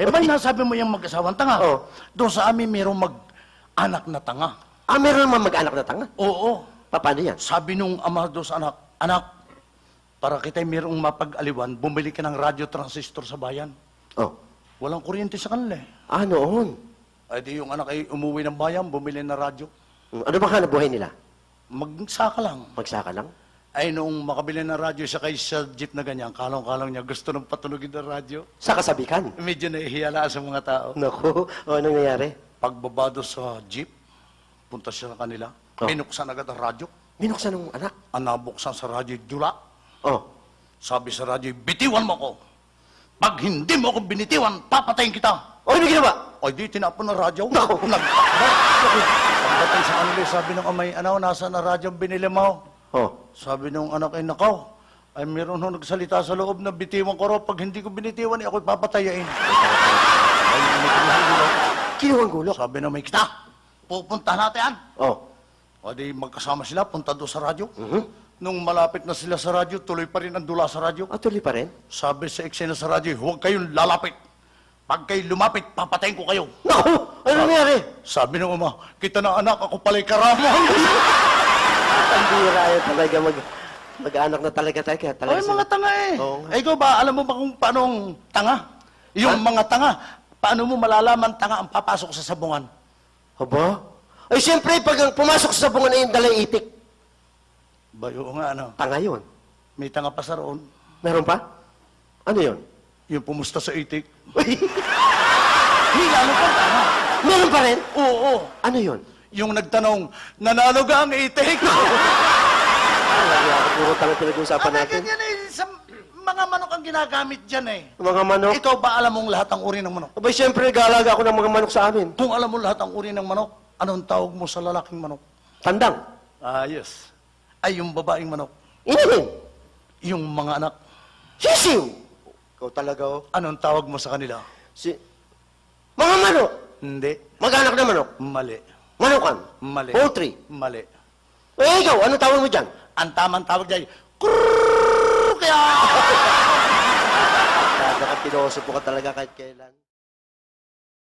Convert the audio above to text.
Eh, ba't nasabi mo yung mag-asawang tanga? Oo. Doon sa amin, mayroong mag-anak na tanga. Meron naman mag-anak na tanga. Oo. Paano yan? Sabi nung ama doon sa anak, anak, para kita'y mayroong mapag-aliwan, bumili ka ng radyo transistor sa bayan. Oh. Walang kuryente sa kanila eh. Noon. Ay di yung anak ay umuwi ng bayan, bumili ng radyo. Ano bang hanap buhay nila? Magsaka lang. Magsaka lang? Ay noong makabili ng radyo, sakay sa jeep na ganyan, kalong-kalong niya, gusto nang patunogin ng radyo. Sa kasabikan? Medyo nahihiyalaan sa mga tao. Naku, anong nangyari? Pagbabado sa jeep, punta siya sa kanila, Oh. binuksan agad ang radyo. Binuksan ng anak? Ang nabuksan sa radyo, dula. Oh. Sabi sa radyo, bitiwan mo ko. Pag hindi mo ako binitiwan, papatayin kita. Ano ginawa? Ay di, tinapon ng radyo. Naku. Pagdating sa kanila, sabi ng amay, nasa na radyo ang binili mo? Oh. Sabi nung anak, ay nakaw. Ay meron nung nagsalita sa loob na bitiwan ko raw. Pag hindi ko binitiwan, ako'y papatayain. Ay, Kinuha ang gulo? sabi na may kita. Pupuntahan natin. Oh. O di magkasama sila, punta doon sa radyo. Mhm. Nung malapit na sila sa radyo, tuloy pa rin ang dula sa radyo. Tuloy pa rin? Sabi sa eksena sa radyo, huwag kayong lalapit. Pag kayo lumapit, papatayin ko kayo. Naku! Ano nangyari? Sabi ng ama, kita na anak, ako pala'y karamang. Ang bira yan talaga mag-anak na talaga. Ay, mga tanga eh. Oo nga. Ay, ikaw ba, alam mo ba kung paanong tanga? Yung mga tanga, paano mo malalaman tanga ang papasok sa sabungan? Aba? Ay, siyempre, pag ang pumasok sa sabungan na yung dalay itik, Bayo nga, ano? tanga yun. May tanga pa sa roon. Meron pa? Ano yun? Yung pumusta sa itik. Uy, Hilalo pa tanga. meron pa rin? Oo. Ano yun? Yung nagtanong, nanalo ka ang itik? Puro tanga pinag-uusapan natin. Ganyan eh. Sa mga manok ang ginagamit dyan eh. Mga manok. Ikaw ba alam mong lahat ang uri ng manok? Abay, siyempre, nag-aalaga ako ng mga manok sa amin. Kung alam mo lahat ang uri ng manok, anong tawag mo sa lalaking manok? Tandang. Yes. Ay, yung babaeng manok. Inahin. Yung mga anak. Sisiw. Ikaw talaga, oh. Anong tawag mo sa kanila? Mga manok. Hindi. Mag-anak na manok. Mali. Manukan. Mali. Poultry. Mali. Ikaw, ano tawag mo dyan? Ang tamang tawag dyan, krrrr, kaya... Kaya pilosopo ka talaga kahit kailan.